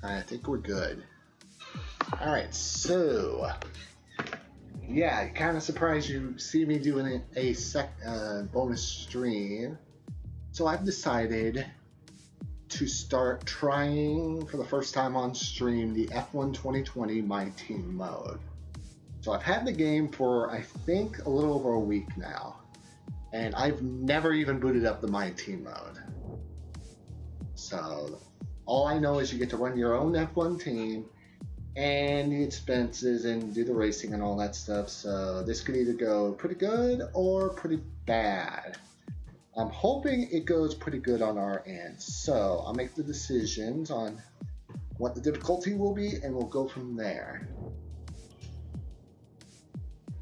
I think we're good. Alright, so yeah, kind of surprised you see me doing a bonus stream. So I've decided to start trying for the first time on stream the F1 2020 MyTeam Mode. So I've had the game for I think a little over a week now, and I've never even booted up the MyTeam Mode. So all I know is you get to run your own F1 team and the expenses and do the racing and all that stuff. So this could either go pretty good or pretty bad. I'm hoping it goes pretty good on our end. So I'll make the decisions on what the difficulty will be and we'll go from there.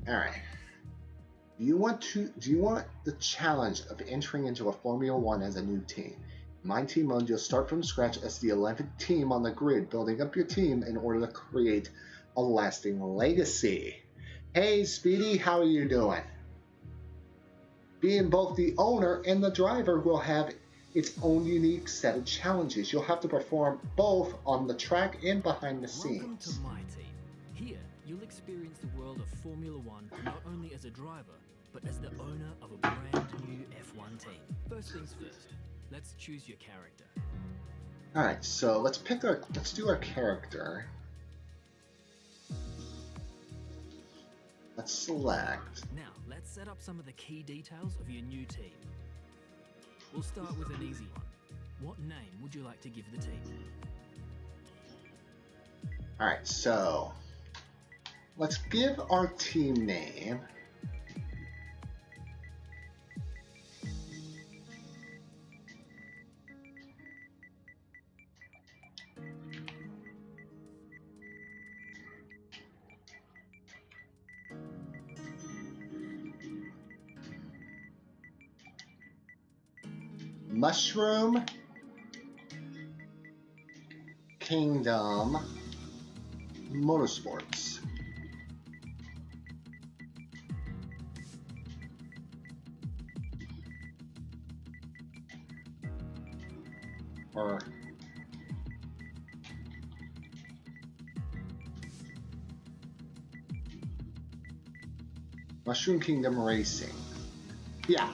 Alright. Do you want the challenge of entering into a Formula One as a new team? In MyTeam Mode, you'll start from scratch as the 11th team on the grid, building up your team in order to create a lasting legacy. Hey Speedy, how are you doing? Being both the owner and the driver will have its own unique set of challenges. You'll have to perform both on the track and behind the scenes. Welcome to MyTeam. Here, you'll experience the world of Formula One not only as a driver, but as the owner of a brand new F1 team. First things first, let's choose your character. Alright, so let's do our character. Let's select. Now, let's set up some of the key details of your new team. We'll start with an easy one. What name would you like to give the team? Alright, so let's give our team name Mushroom Kingdom Motorsports. Or Mushroom Kingdom Racing. Yeah.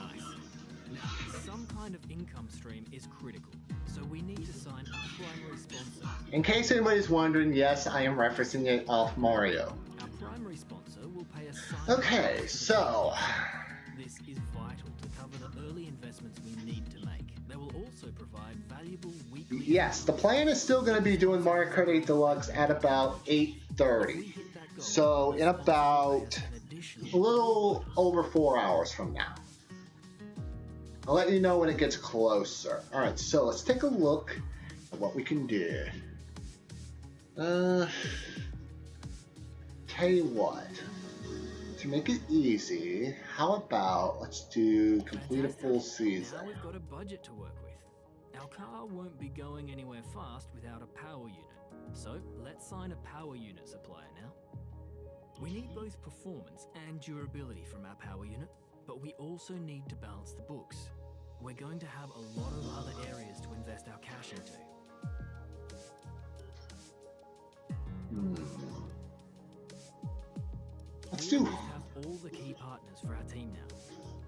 Some kind of income stream is critical, so we need to sign a primary sponsor. In case anybody's wondering, yes, I am referencing it off Mario. Our primary sponsor will pay us. Okay, so This is vital to cover the early investments we need to make. They will also provide valuable weekly. yes, the plan is still going to be doing Mario Kart 8 Deluxe at about 8:30. So in about a little over 4 hours from now. I'll let you know when it gets closer. Alright, so let's take a look at what we can do. Tell you what. To make it easy, how about let's do complete a full season. Now we've got a budget to work with. Our car won't be going anywhere fast without a power unit. So let's sign a power unit supplier now. We need both performance and durability from our power unit, but we also need to balance the books. We're going to have a lot of other areas to invest our cash into. Let's We do. have all the key partners for our team now,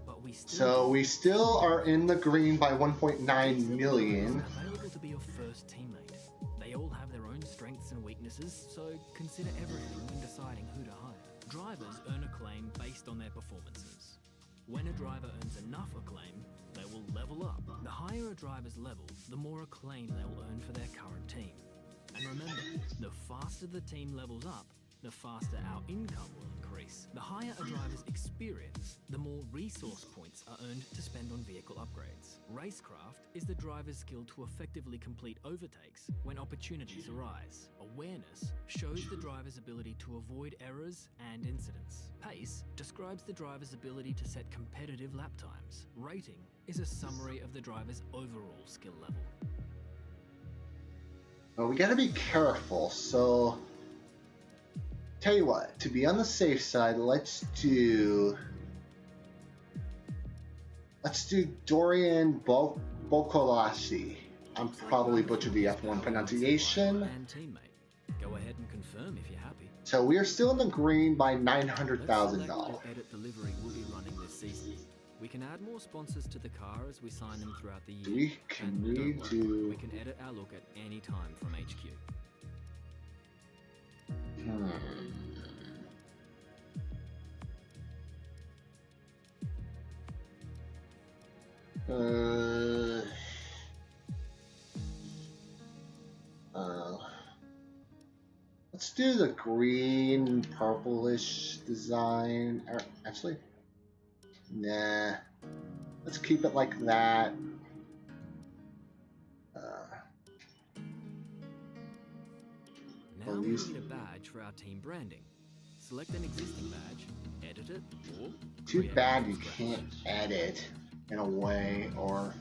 but we still So we still are in the green by 1.9 million. available to be your first teammate. They all have their own strengths and weaknesses, so consider everything when deciding who to hire. Drivers earn acclaim based on their performances. When a driver earns enough acclaim, they will level up. The higher a driver's level, the more acclaim they will earn for their current team. And remember, the faster the team levels up, the faster our income will increase. The higher a driver's experience, the more resource points are earned to spend on vehicle upgrades. Racecraft is the driver's skill to effectively complete overtakes when opportunities arise. Awareness shows the driver's ability to avoid errors and incidents. Pace describes the driver's ability to set competitive lap times. Rating is a summary of the driver's overall skill level. Well, we gotta be careful, so tell you what, to be on the safe side, let's do Dorian Bokolashi I'm probably butchered the F1 pronunciation. And teammate. Go ahead and confirm if you're happy. So we are still in the green by Let's $900,000. select what edit delivery will be running this season. We can add more sponsors to the car as we sign them throughout the year. Can And we don't worry, do? We can edit our look at any time from HQ. Let's do the green purplish design. Or actually, nah. Let's keep it like that. Now we need a badge for our team branding. Select an existing badge, edit it, or Too create bad one you from scratch. can't edit in a way, or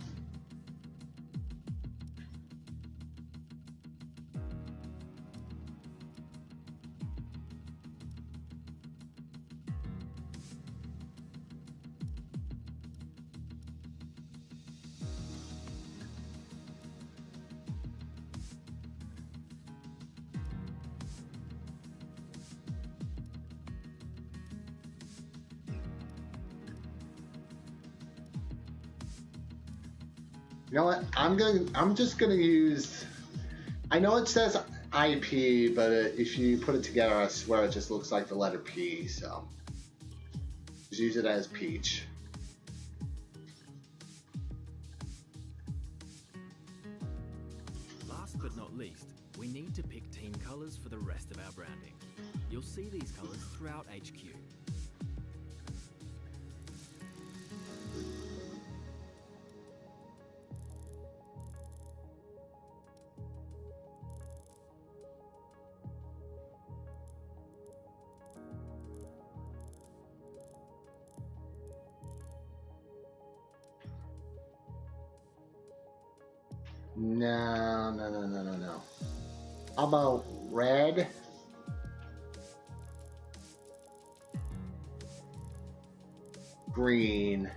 you know what? I'm just gonna use. I know it says IP, but if you put it together, I swear it just looks like the letter P. So just use it as Peach. Last but not least, we need to pick team colors for the rest of our branding. You'll see these colors throughout HQ. No. How about red? Green.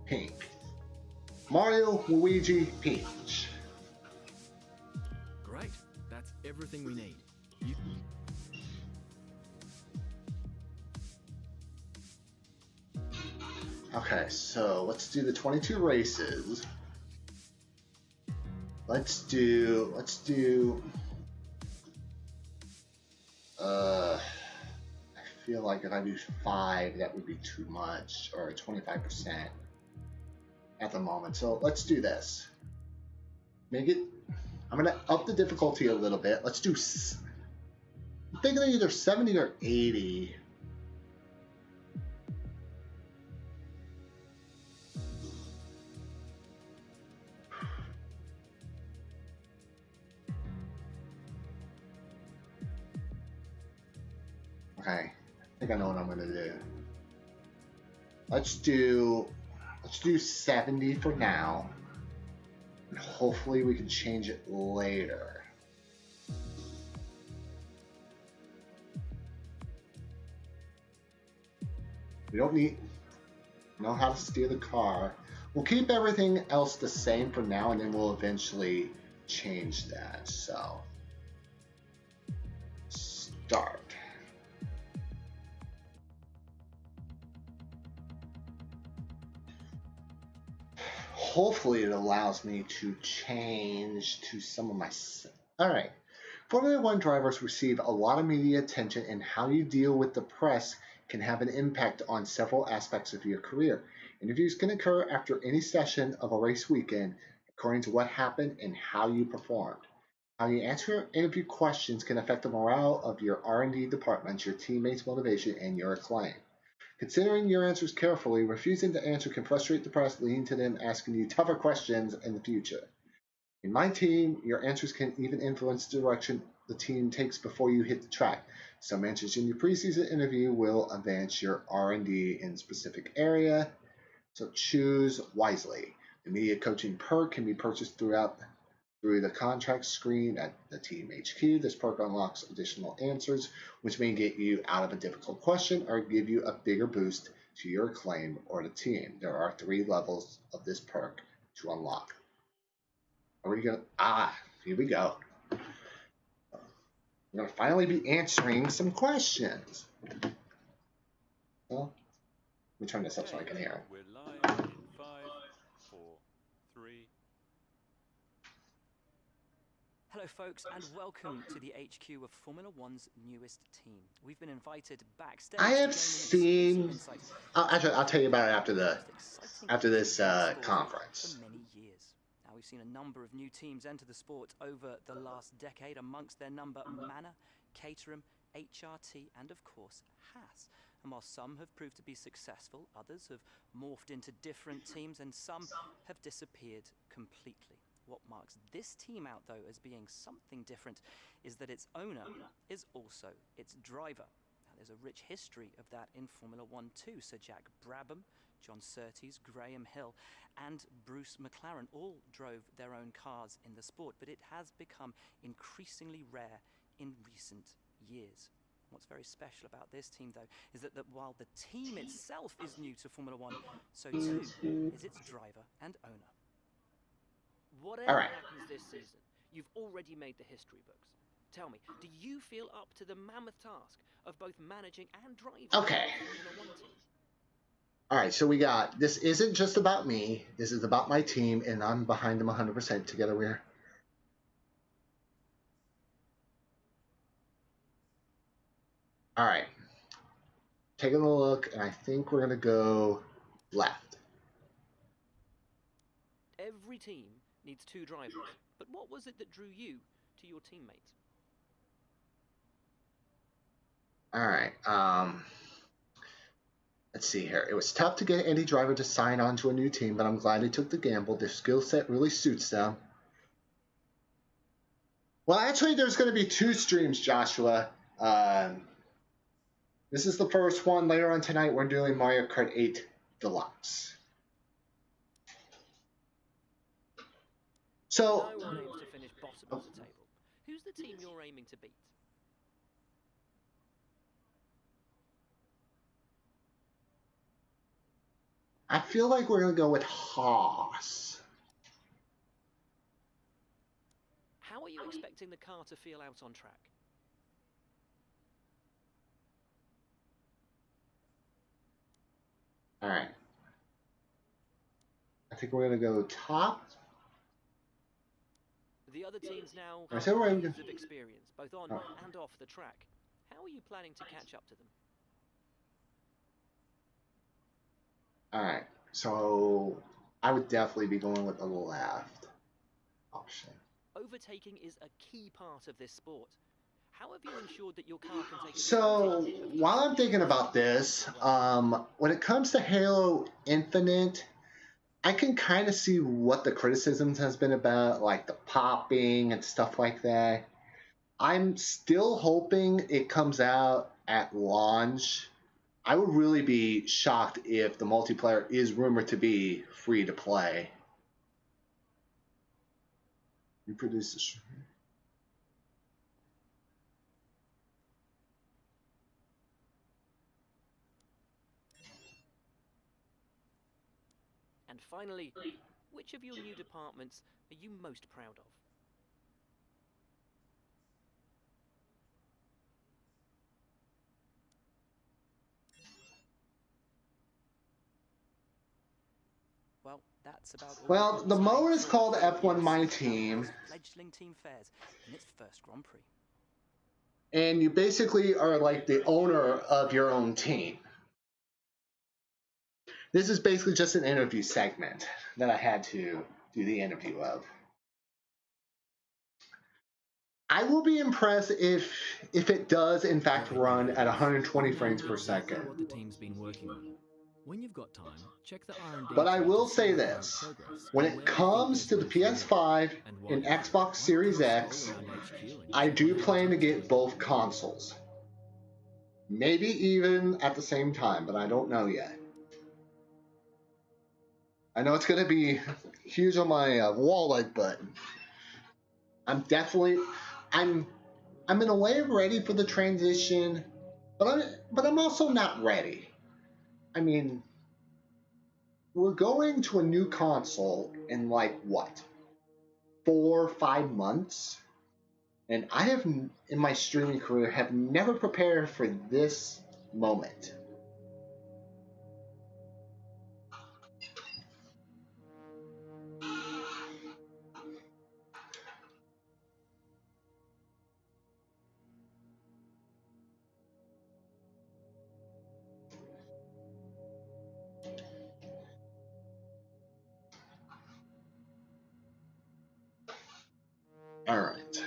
Pink. Mario, Luigi, Peach. Great, that's everything we need. Okay, so let's do the 22 races. Let's do I feel like if I do 5, that would be too much, or 25% at the moment. So let's do this. Make it, I'm gonna up the difficulty a little bit. Let's do, I'm thinking either 70 or 80. Okay, I think I know what I'm gonna do. Let's do 70 for now, and hopefully we can change it later. We don't know how to steer the car. We'll keep everything else the same for now, and then we'll eventually change that. So, start. Hopefully it allows me to change to some of my... Alright. Formula One drivers receive a lot of media attention, and how you deal with the press can have an impact on several aspects of your career. Interviews can occur after any session of a race weekend, according to what happened and how you performed. How you answer interview questions can affect the morale of your R&D department, your teammates' motivation, and your acclaim. Considering your answers carefully, refusing to answer can frustrate the press, leading to them asking you tougher questions in the future. In MyTeam, your answers can even influence the direction the team takes before you hit the track. Some answers in your preseason interview will advance your R&D in a specific area, so choose wisely. The media coaching perk can be purchased throughout Through the contract screen at the Team HQ, this perk unlocks additional answers, which may get you out of a difficult question or give you a bigger boost to your claim or the team. There are 3 levels of this perk to unlock. Are we gonna? Here we go. I'm gonna finally be answering some questions. Well, let me turn this up so I can hear it. We're live in 5, 4, 3. Hello folks and welcome to the HQ of Formula One's newest team. We've been invited backstage. I have seen. Actually, I'll tell you about it after this conference. For many years. Now we've seen a number of new teams enter the sport over the last decade. Amongst their number, Manor, Caterham, HRT, and of course Haas. And while some have proved to be successful, others have morphed into different teams, and some have disappeared completely. What marks this team out, though, as being something different is that its owner is also its driver. Now, there's a rich history of that in Formula One too. Sir Jack Brabham, John Surtees, Graham Hill, and Bruce McLaren all drove their own cars in the sport, but it has become increasingly rare in recent years. What's very special about this team, though, is that while the team itself is new to Formula One, so too is its driver and owner. Whatever happens this season, you've already made the history books. Tell me, do you feel up to the mammoth task of both managing and driving the Formula One team? All right, so we got, this isn't just about me. This is about my team, and I'm behind them 100%. Together we're... All right. Taking a look, and I think we're going to go left. Every team needs 2 drivers, but what was it that drew you to your teammates? All right. Let's see here. It was tough to get any driver to sign on to a new team, but I'm glad they took the gamble. Their skill set really suits them. Well, actually, there's going to be 2 streams, Joshua. This is the first one. Later on tonight, we're doing Mario Kart 8 Deluxe. So, No one aims to finish bottom of the table. Who's the team you're aiming to beat? I feel like we're going to go with Haas. How are you expecting the car to feel out on track? All right. I think we're going to go top. The other teams now I have said we're years gonna- of experience, both on and off the track. How are you planning to catch up to them? All right. So I would definitely be going with the left option. Overtaking is a key part of this sport. How have you ensured that your car can take So advantage of while I'm thinking about this, when it comes to Halo Infinite, I can kind of see what the criticisms has been about, like the popping and stuff like that. I'm still hoping it comes out at launch. I would really be shocked if the multiplayer is rumored to be free to play. Reproduce this. And finally, which of your new departments are you most proud of? Well, that's about all. Well, the mode is called F1 MyTeam. Fledgling team fares in its first Grand Prix. And you basically are like the owner of your own team. This is basically just an interview segment that I had to do the interview of. I will be impressed if it does in fact run at 120 frames per second. What the team's been working on. When you've got time, check the R&D. But I tree will to say see this. progress When and it where you comes think to the there's room for PS5 and why and not. Xbox Series X, Around HQ and I do check plan to out get both consoles. Maybe even at the same time, but I don't know yet. I know it's going to be huge on my wallet, but I'm in a way ready for the transition, but I'm also not ready. I mean, we're going to a new console in like what, 4 or 5 months, and I have in my streaming career have never prepared for this moment. All right.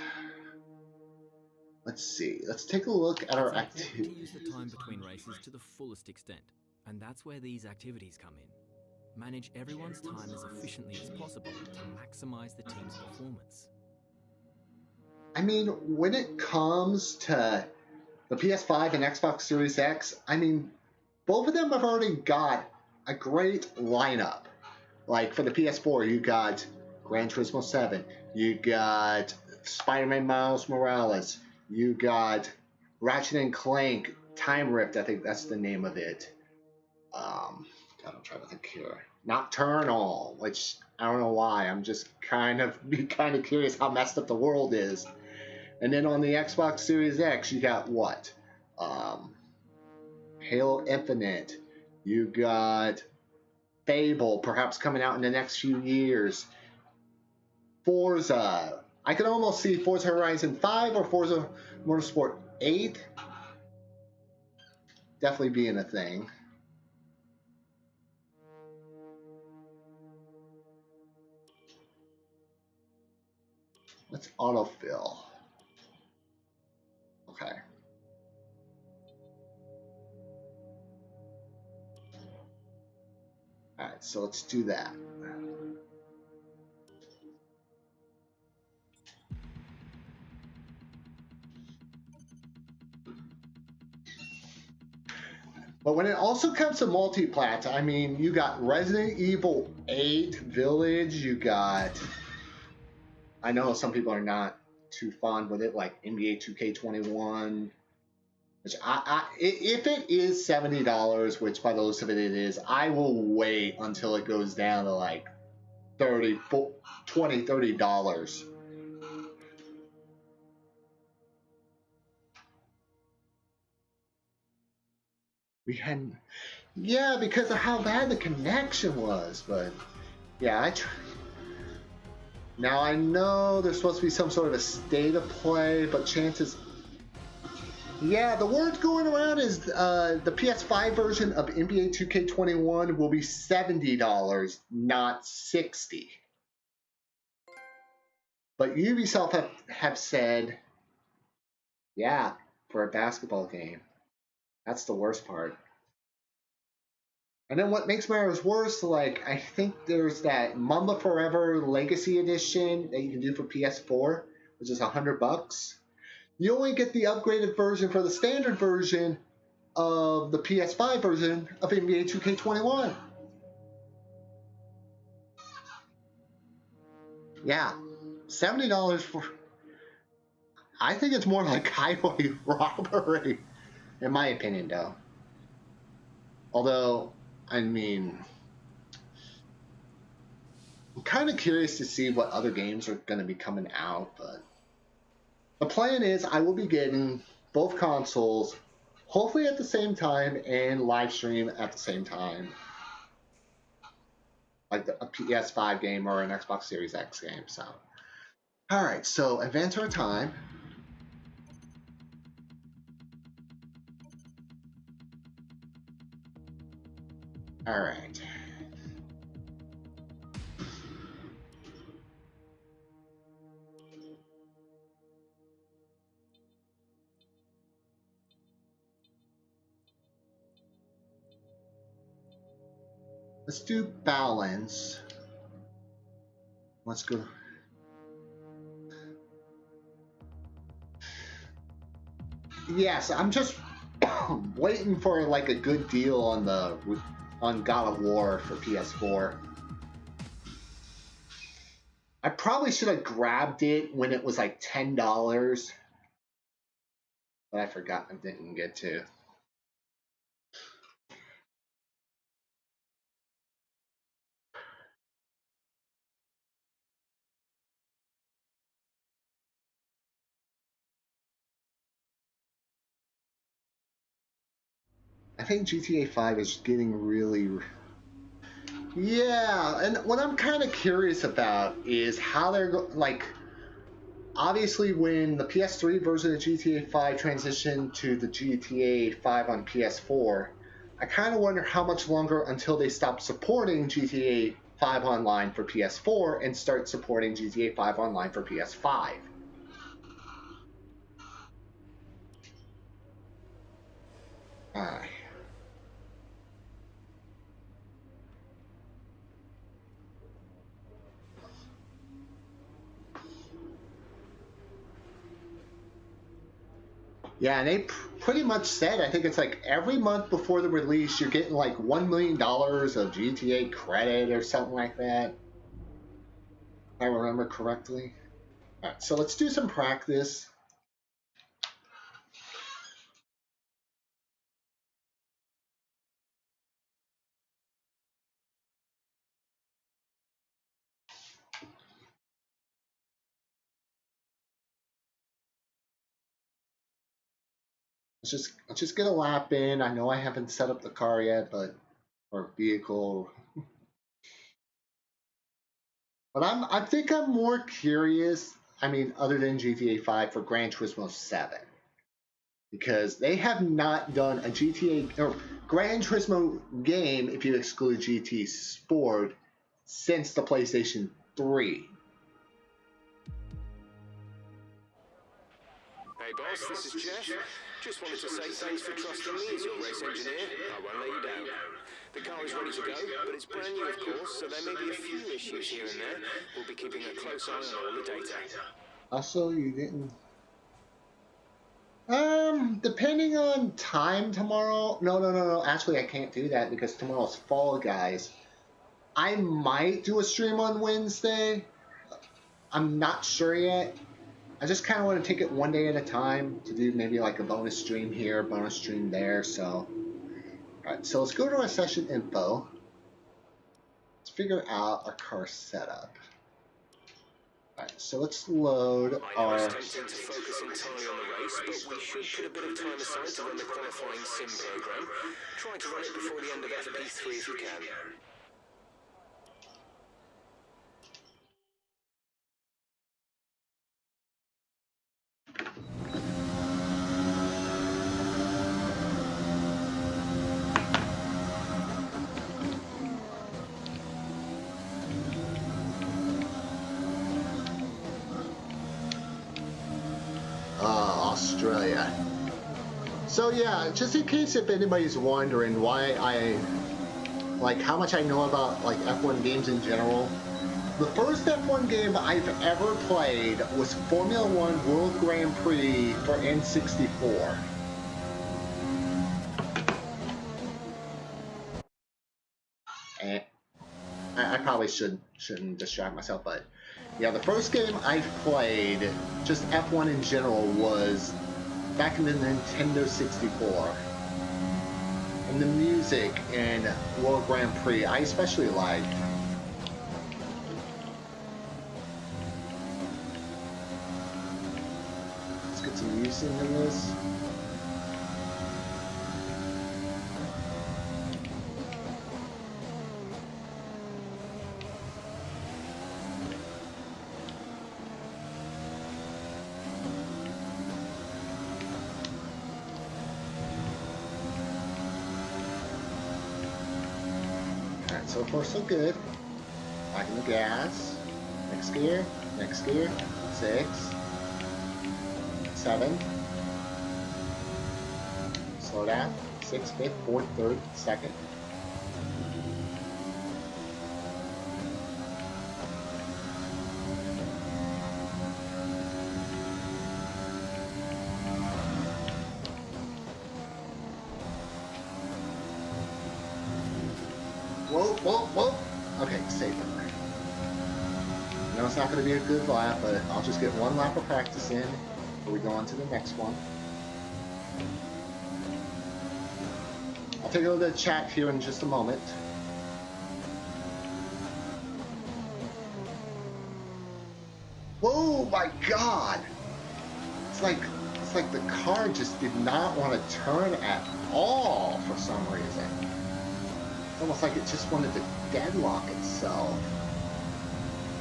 Let's see. Let's take a look at our activities. To use the time between races to the fullest extent, and that's where these activities come in. Manage everyone's time as efficiently as possible to maximize the team's performance. I mean, when it comes to the PS5 and Xbox Series X, I mean, both of them have already got a great lineup. Like for the PS4, you got Gran Turismo 7, you got Spider-Man Miles Morales, you got Ratchet and Clank Time Rift, I think that's the name of it. God, I'm trying to think here. Nocturnal, which I don't know why. I'm just kind of curious how messed up the world is. And then on the Xbox Series X, you got what? Halo Infinite. You got Fable, perhaps coming out in the next few years. Forza. I could almost see Forza Horizon 5 or Forza Motorsport 8 definitely being a thing. Let's autofill. Okay. Alright, so let's do that. But when it also comes to multi-plat, I mean, you got Resident Evil 8 Village, you got... I know some people are not too fond with it, like NBA 2K21, which if it is $70, which by the looks of it is, I will wait until it goes down to like $20, $30. We hadn't, yeah, because of how bad the connection was, but yeah, now I know there's supposed to be some sort of a state of play, but chances... Yeah, the word going around is the PS5 version of NBA 2K21 will be $70, not $60. But Ubisoft have said, yeah, for a basketball game. That's the worst part. And then what makes matters worse, like, I think there's that Mamba Forever Legacy Edition that you can do for PS4, which is $100. You only get the upgraded version for the standard version of the PS5 version of NBA 2K21. Yeah, $70 for... I think it's more like highway robbery, in my opinion, though. Although, I mean, I'm kind of curious to see what other games are going to be coming out, but the plan is I will be getting both consoles hopefully at the same time and live stream at the same time, like a PS5 game or an Xbox Series X game. So, all right, so advance our time. All right. Let's do balance. Let's go. Yes, I'm just waiting for like a good deal on God of War for PS4. I probably should have grabbed it when it was like $10, but I forgot I didn't get to. I think GTA 5 is getting really... Yeah, and what I'm kind of curious about is how they're like, obviously when the PS3 version of GTA 5 transitioned to the GTA 5 on PS4, I kind of wonder how much longer until they stop supporting GTA 5 Online for PS4 and start supporting GTA 5 Online for PS5. Yeah, and they pretty much said, I think it's like every month before the release, you're getting like $1 million of GTA credit or something like that. If I remember correctly. All right, so let's do some practice. Let's just get a lap in. I know I haven't set up the car yet, but or vehicle. But I think I'm more curious. I mean, other than GTA 5 for Gran Turismo 7, because they have not done a GTA or Gran Turismo game, if you exclude GT Sport, since the PlayStation 3. Hey boss, this is Jeff. Just wanted to say thanks for trusting me as your race engineer. I won't let you down. The car is ready to go, but it's brand new of course, so there may be a few issues here and there. We'll be keeping a close eye on all the data. Also, you didn't... depending on time tomorrow... No. Actually, I can't do that because tomorrow's Fall Guys. I might do a stream on Wednesday. I'm not sure yet. I just kind of want to take it one day at a time to do maybe like a bonus stream here, bonus stream there. So, alright, so let's go to our session info. Let's figure out our car setup. Alright, so let's load I our... was tempted to focus entirely on the race, but we should put a bit of time aside to run the qualifying sim program. Try to run it before the end of FP3 if you can. Australia. So yeah, just in case if anybody's wondering why I like how much I know about like F1 games in general, the first F1 game I've ever played was Formula 1 World Grand Prix for N64. And I probably shouldn't distract myself, but yeah, the first game I played, just F1 in general, was back in the Nintendo 64. And the music in World Grand Prix, I especially liked. Let's get some music in this. So far so good. Back in the gas. Next gear. 6, 7. Slow down. 6, 5th, 4th, 3rd, 2nd. Whoa. Okay, safe. I know it's not going to be a good lap, but I'll just get one lap of practice in before we go on to the next one. I'll take a look at the chat here in just a moment. Oh my God! It's like the car just did not want to turn at all for some reason. It's almost like it just wanted to deadlock itself.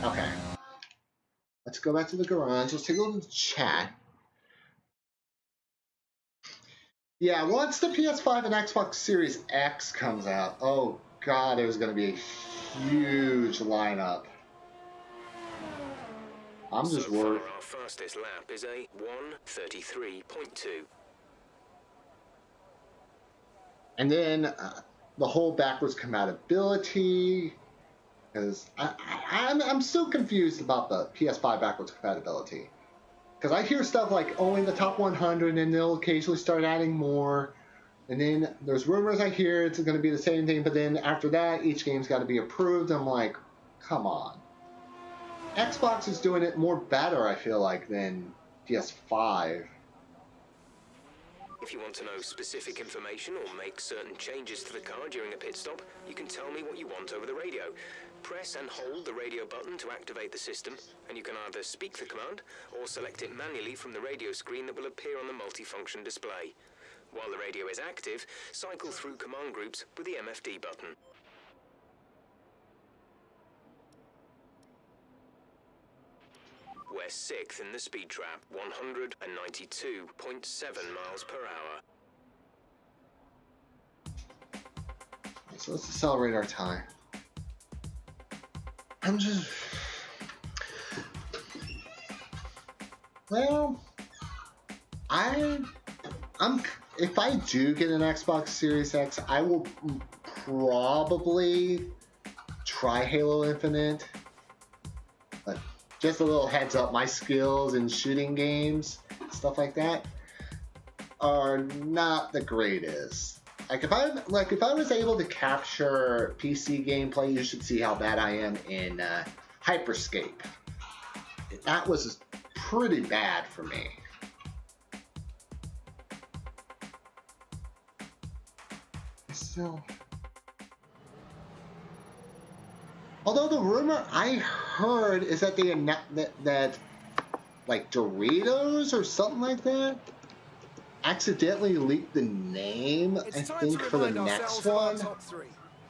Okay. Let's go back to the garage. Let's take a look at the chat. Yeah, once the PS5 and Xbox Series X comes out, oh God, there's going to be a huge lineup. I'm just worried. Our fastest lap is a 1:33.2. And then the whole backwards compatibility, because I'm still confused about the PS5 backwards compatibility. Because I hear stuff like only the top 100, and they'll occasionally start adding more. And then there's rumors I hear it's going to be the same thing, but then after that, each game's got to be approved. I'm like, come on. Xbox is doing it more better, I feel like, than PS5. If you want to know specific information or make certain changes to the car during a pit stop, you can tell me what you want over the radio. Press and hold the radio button to activate the system, and you can either speak the command or select it manually from the radio screen that will appear on the multifunction display. While the radio is active, cycle through command groups with the MFD button. We're 6th in the speed trap, 192.7 miles per hour. So let's accelerate our time. I'm just... Well, I'm... If I do get an Xbox Series X, I will probably try Halo Infinite. But just a little heads up, my skills in shooting games, stuff like that, are not the greatest. If I was able to capture PC gameplay, you should see how bad I am in Hyperscape. That was pretty bad for me. So, although the rumor I heard is that they that like Doritos or something like that accidentally leaked the name, I think, for the next one.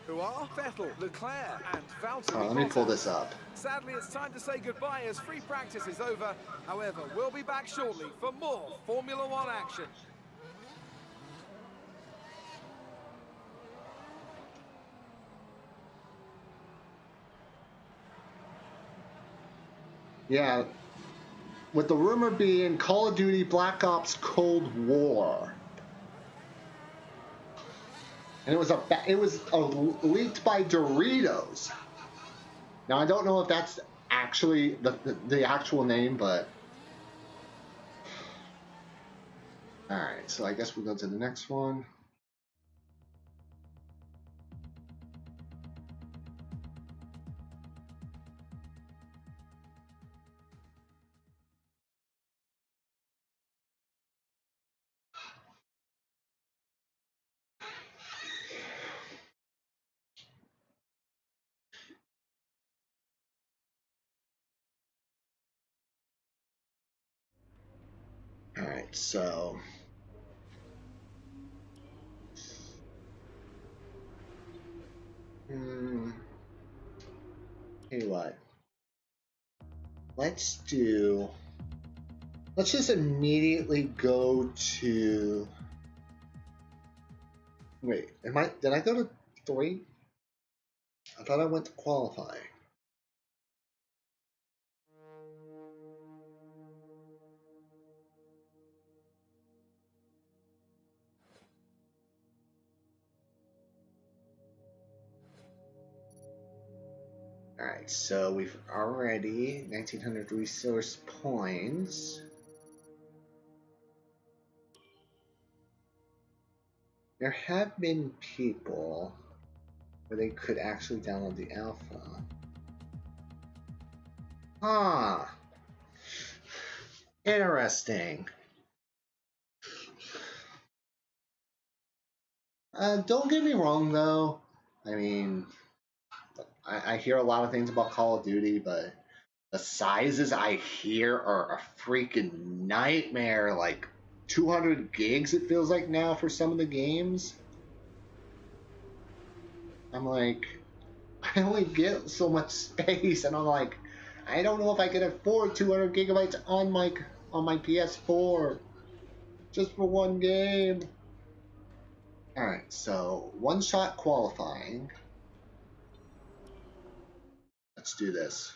Who are Vettel, Leclerc, and Valtteri. Let me pull this up. Sadly, it's time to say goodbye as free practice is over. However, we'll be back shortly for more Formula One action. Yeah, with the rumor being Call of Duty Black Ops Cold War. And it was leaked by Doritos. Now I don't know if that's actually the actual name, but all right. So I guess we'll go to the next one. All right, so hey, what? Let's just immediately go to. Wait, did I go to 3? I thought I went to qualifying. Alright, so we've already 1900 resource points. There have been people where they could actually download the alpha. Huh. Interesting. Don't get me wrong, though. I mean, I hear a lot of things about Call of Duty, but the sizes I hear are a freaking nightmare. Like 200 gigs, it feels like now for some of the games. I'm like, I only get so much space, and I'm like, I don't know if I can afford 200 gigabytes on my PS4 just for one game. All right, so one shot qualifying. Let's do this.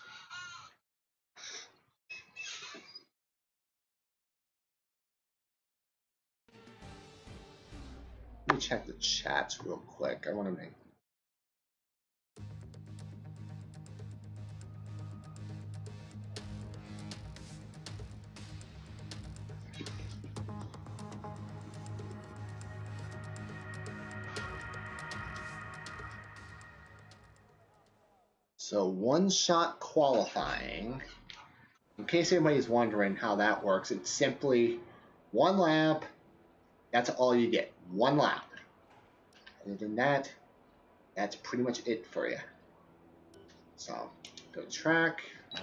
Let me check the chats real quick. I want to make. So one shot qualifying. In case anybody's wondering how that works, it's simply one lap. That's all you get. One lap. Other than that, that's pretty much it for you. So go to track. Okay,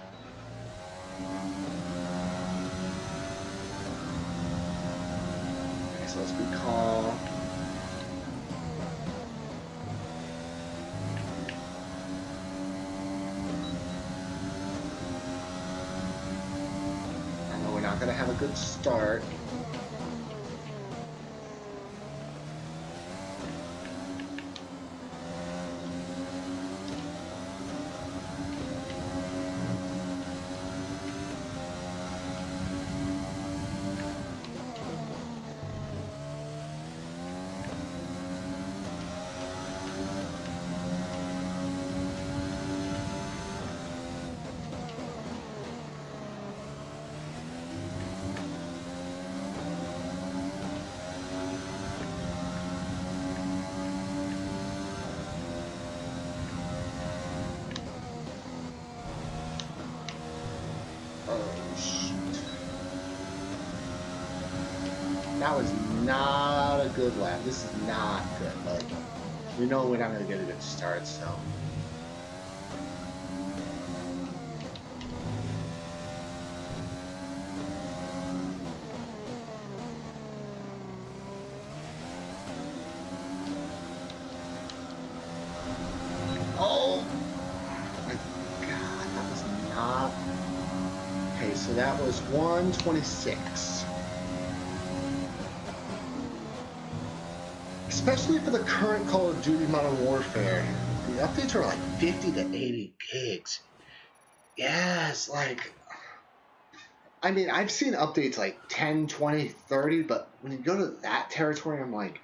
so let's recall. I know we're not going to have a good start. That was not a good lap. This is not good, but we know we're not going to get a good start, so. Oh my God, that was not. Okay, so that was 126. Especially for the current Call of Duty Modern Warfare, the updates are like 50 to 80 gigs. Yes, like, I mean, I've seen updates like 10, 20, 30, but when you go to that territory, I'm like,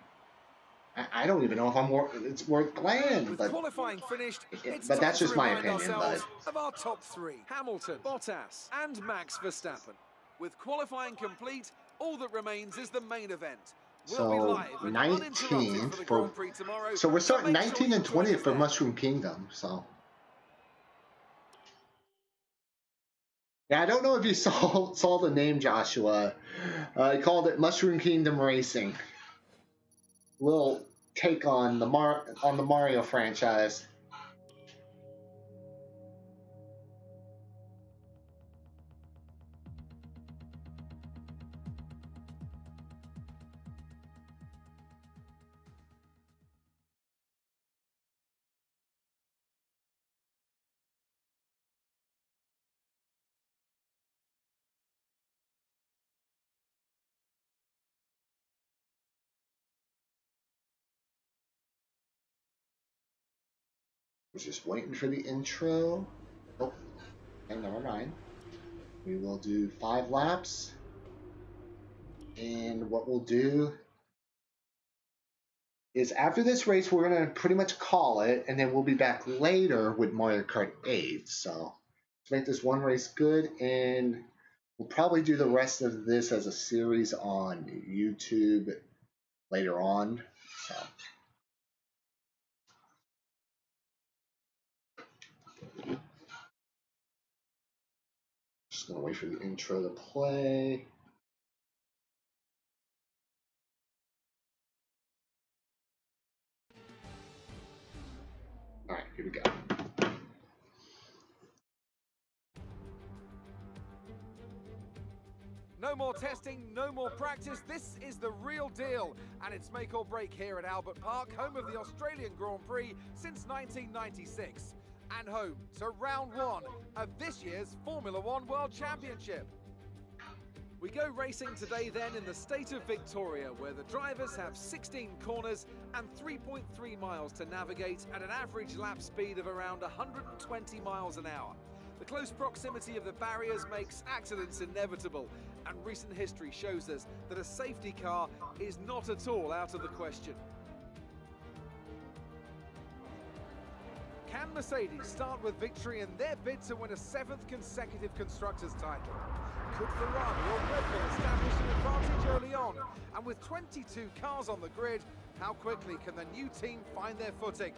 I don't even know if it's worth playing. With But qualifying finished, it's but time that's to just my remind opinion. ourselves But of our top three: Hamilton, Bottas, and Max Verstappen. With qualifying complete, all that remains is the main event. We'll be so live and uninterrupted 19th for the for, Grand Prix tomorrow. so we're starting make sure 19 you and join 20th us for then. Mushroom Kingdom. So. Yeah, I don't know if you saw the name, Joshua. I called it Mushroom Kingdom Racing. Little take on the Mario franchise. We're just waiting for the intro. Oh, okay, never mind. We will do 5 laps. And what we'll do is after this race, we're going to pretty much call it, and then we'll be back later with Mario Kart 8. So let's make this one race good, and we'll probably do the rest of this as a series on YouTube later on. So. Just gonna wait for the intro to play. All right, here we go. No more testing, no more practice. This is the real deal. And it's make or break here at Albert Park, home of the Australian Grand Prix since 1996. And home to round one of this year's Formula One World Championship. We go racing today then in the state of Victoria, where the drivers have 16 corners and 3.3 miles to navigate at an average lap speed of around 120 miles an hour. The close proximity of the barriers makes accidents inevitable, and recent history shows us that a safety car is not at all out of the question. Can Mercedes start with victory in their bid to win a 7th consecutive Constructors' title? Could Ferrari or Red Bull establish an advantage early on? And with 22 cars on the grid, how quickly can the new team find their footing?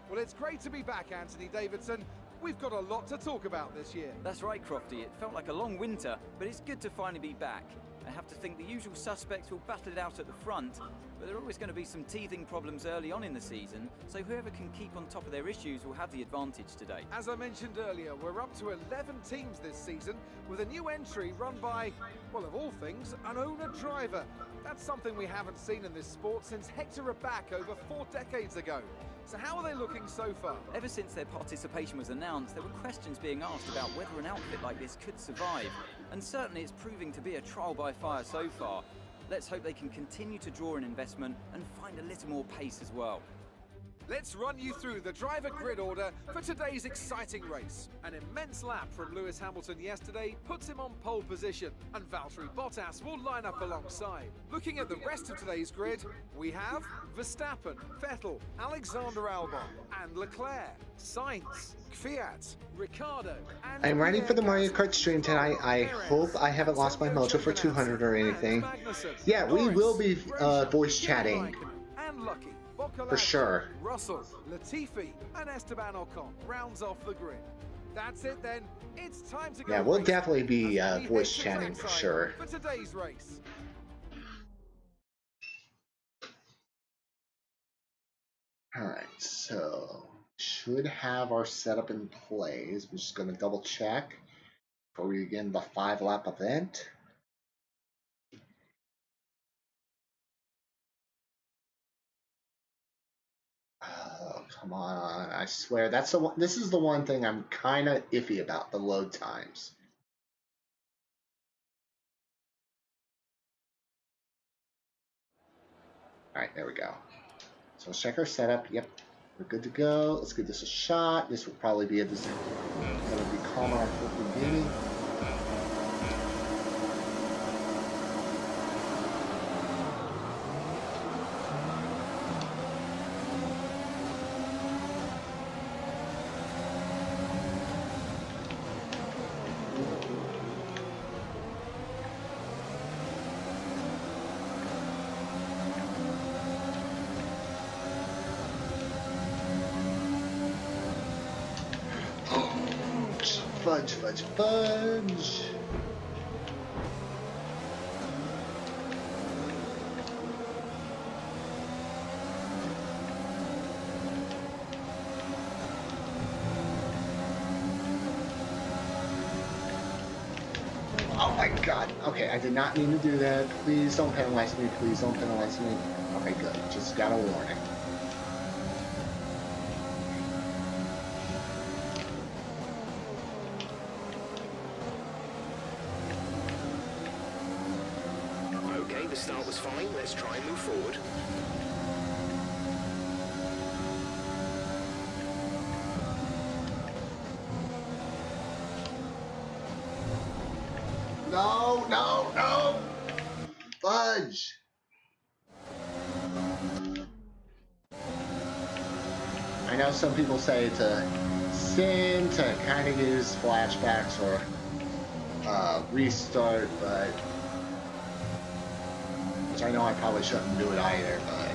Well, it's great to be back, Anthony Davidson. We've got a lot to talk about this year. That's right, Crofty. It felt like a long winter, but it's good to finally be back. I have to think the usual suspects will battle it out at the front, but there are always going to be some teething problems early on in the season, so whoever can keep on top of their issues will have the advantage today. As I mentioned earlier, we're up to 11 teams this season, with a new entry run by, well, of all things, an owner-driver. That's something we haven't seen in this sport since Hector Raback over 4 decades ago. So how are they looking so far? Ever since their participation was announced, there were questions being asked about whether an outfit like this could survive, and certainly it's proving to be a trial by fire so far. Let's hope they can continue to draw in investment and find a little more pace as well. Let's run you through the driver grid order for today's exciting race. An immense lap from Lewis Hamilton yesterday puts him on pole position, and Valtteri Bottas will line up alongside. Looking at the rest of today's grid, we have Verstappen, Vettel, Alexander Albon, and Leclerc, Sainz, Kvyat, Ricciardo, and I'm ready for the Mario Kart stream tonight. I hope I haven't lost my mojo for 200 or anything. Yeah, we will be voice chatting. And Lucky. For sure. Russell, Latifi, and Esteban Ocon rounds off the grid. That's it then. It's time to go. Yeah, we'll racing. definitely be As we voice head to chatting for trackside sure. For today's race. Alright, so should have our setup in place. We're just going to double check before we begin the 5-lap event. Oh, come on. I swear, that's the one, this is the one thing I'm kind of iffy about, the load times. Alright, there we go. So let's check our setup. Yep, we're good to go. Let's give this a shot. This will probably be going to be calmer at the beginning. Fudge, fudge, fudge. Oh my god. Okay, I did not mean to do that. Please don't penalize me. Please don't penalize me. Okay, good. Just got a warning. Okay, the start was fine. Let's try and move forward. No, no, no! Fudge! I know some people say it's a sin to kind of use flashbacks or restart, but which I know I probably shouldn't do it either, but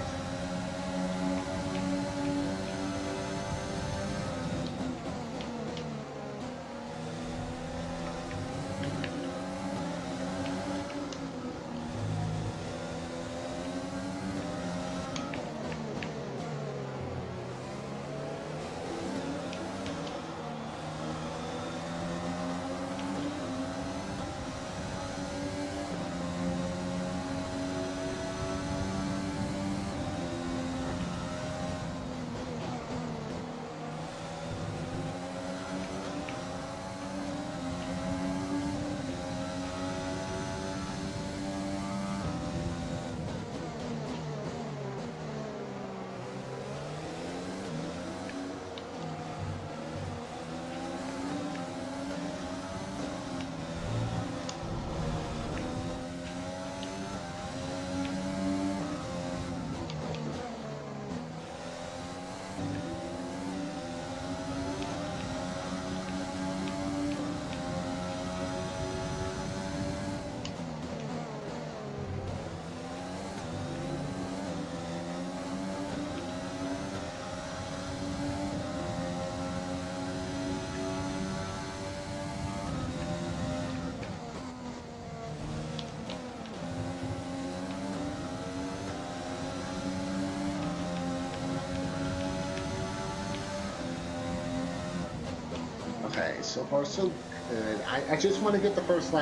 so far so good. I just want to get the first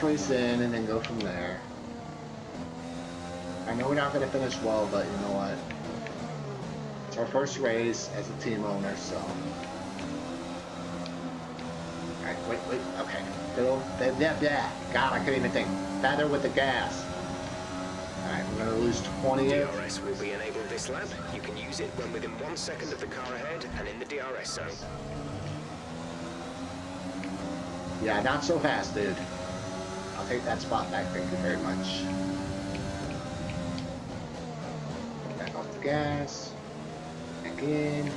race in, and then go from there. I know we're not going to finish well, but you know what? It's our first race as a team owner, so. Alright, wait, okay. Fiddle, God, I couldn't even think. Feather with the gas. Alright, we're going to lose 20. DRS will be enabled this lap. You can use it when within 1 second of the car ahead and in the DRS zone. Yeah, not so fast, dude. I'll take that spot back, thank you very much. Back off the gas. Back in.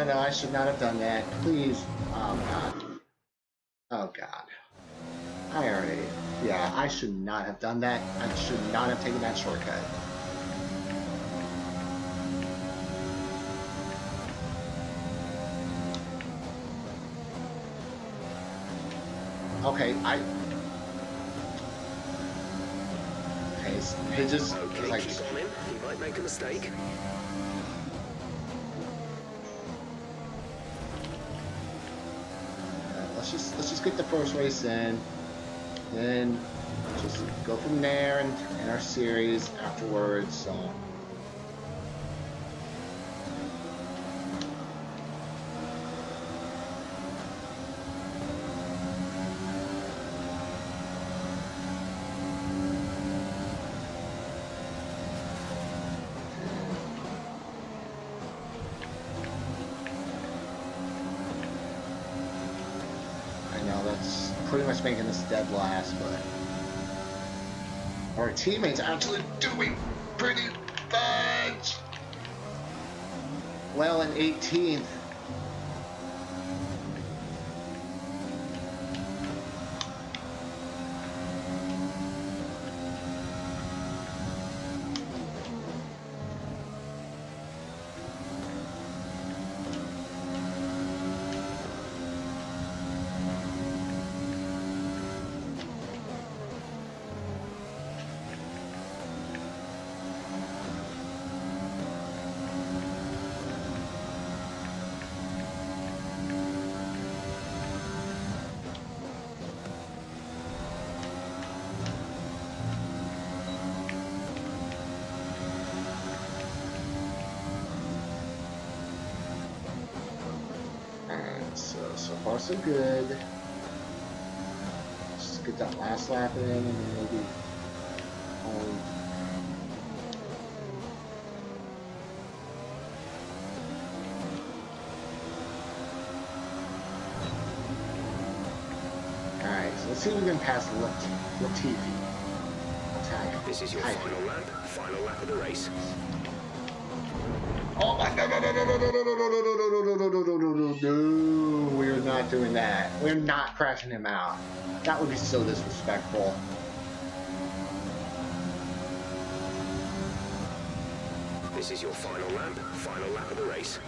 No, I should not have done that. Please. Oh, God. Oh, God. Yeah, I should not have done that. I should not have taken that shortcut. Okay, he just... Okay, like, keep on him. He might make a mistake. Let's just get the first race in, then just go from there and in our series afterwards. So. Pretty much making this dead last, but our teammates are actually doing pretty much well in 18th. So far so good. Just get that last lap in and then maybe home. Alright, so let's see if we can pass Latifi. This is your final lap of the race. Oh my God, no, we're not doing that. We're not crashing him out. That would be so disrespectful. This is your final lap of the race.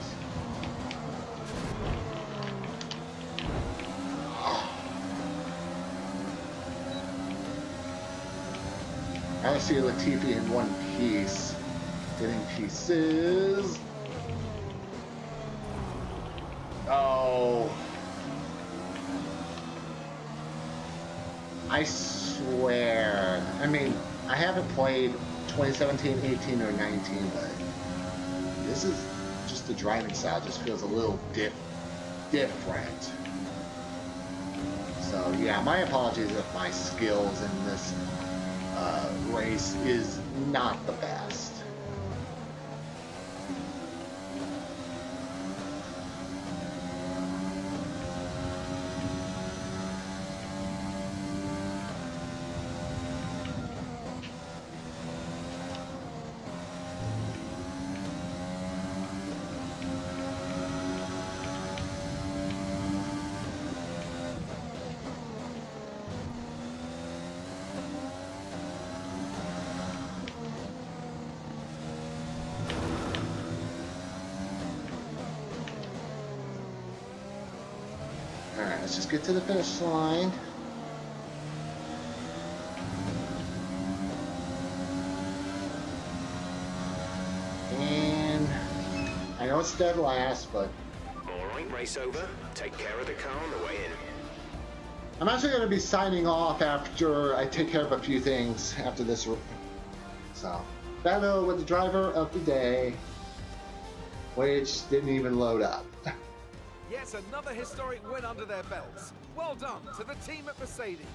I see Latifi in one piece. Getting pieces. Oh. I swear. I mean, I haven't played 2017, 18, or 19, but this is just the driving style just feels a little different. So yeah, my apologies if my skills in this race is not the best. Alright, let's just get to the finish line. And I know it's dead last, but Alright, race over. Take care of the car on the way in. I'm actually going to be signing off after I take care of a few things after this. So, battle with the driver of the day, which didn't even load up. Yes, another historic win under their belts. Well done to the team at Mercedes.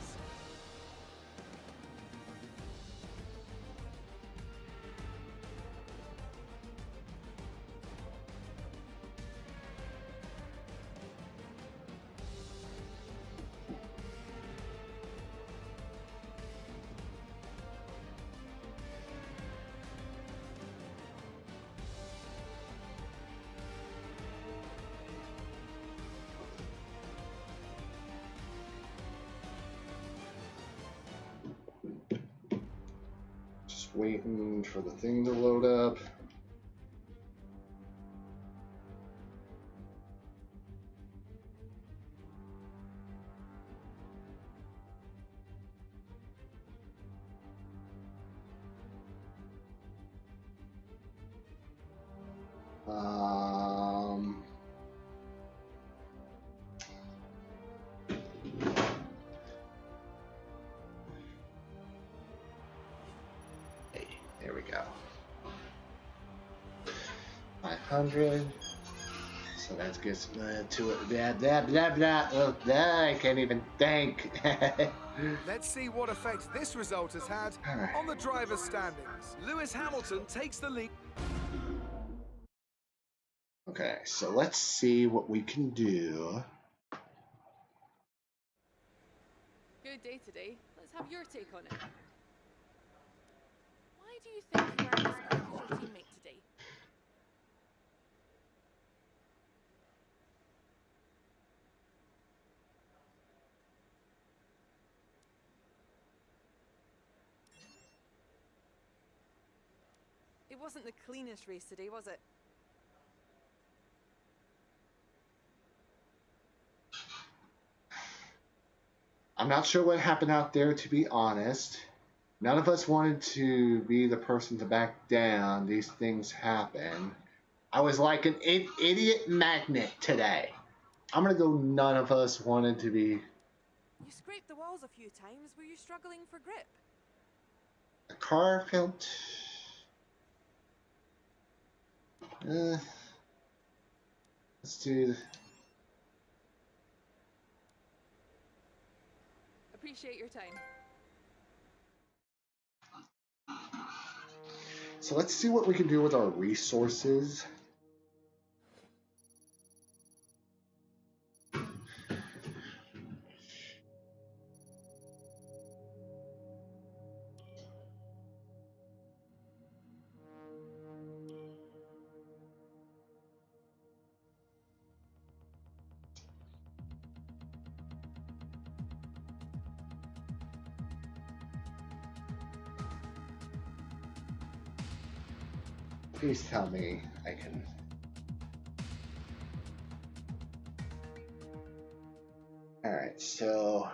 Just waiting for the thing to load up. There we go. 500. So that gets to it. Blah, blah, blah, blah. Oh, I can't even think. Let's see what effect this result has had on the drivers' standings. Lewis Hamilton takes the lead. Okay, so let's see what we can do. Good day today. Let's have your take on it. Why do you think you aren't as quick as your teammate today? It wasn't the cleanest race today, was it? I'm not sure what happened out there, to be honest. None of us wanted to be the person to back down. These things happen. I was like an idiot magnet today. I'm going to go none of us wanted to be. You scraped the walls a few times. Were you struggling for grip? The car felt... let's do... Appreciate your time. So let's see what we can do with our resources. Please tell me I can. Alright, so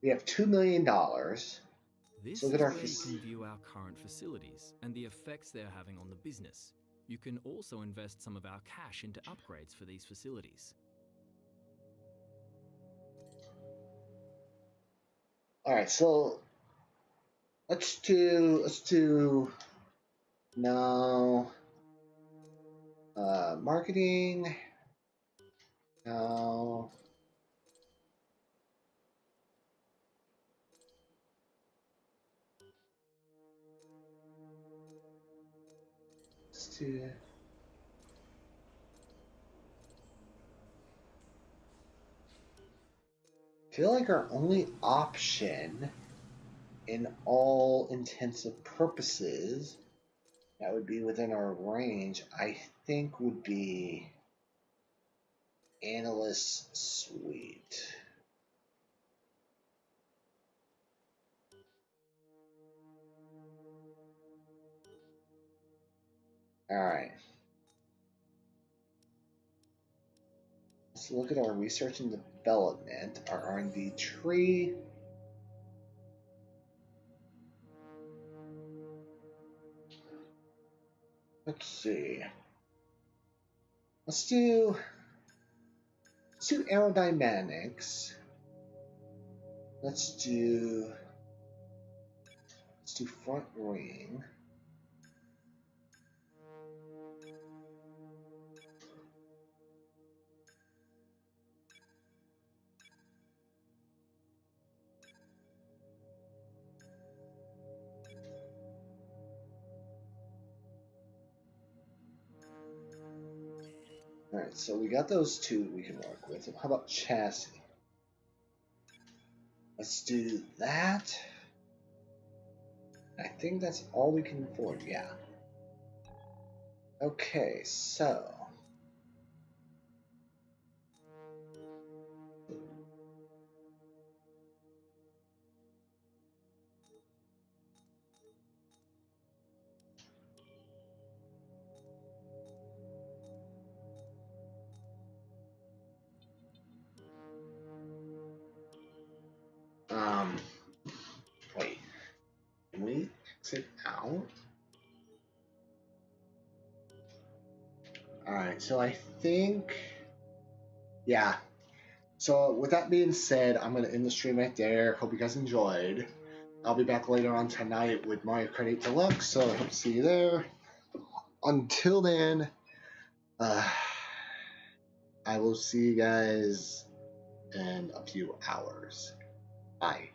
we have $2 million. This So is that where our you can view our current facilities and the effects they're having on the business. You can also invest some of our cash into upgrades for these facilities. Alright, so let's do no marketing. No. Let's do. I feel like our only option, in all intensive purposes, that would be within our range, I think would be Analyst Suite. Alright. Let's look at our research and development, our R&D tree. Let's see. Let's do aerodynamics. Let's do front wing. Alright, so we got those two we can work with. How about chassis? Let's do that. I think that's all we can afford, yeah. Okay, so. Wait. Can we exit out? Alright, so I think, yeah. So with that being said, I'm going to end the stream right there. Hope you guys enjoyed. I'll be back later on tonight with Mario Kart 8 Deluxe, so I hope to see you there. Until then, I will see you guys in a few hours. Bye.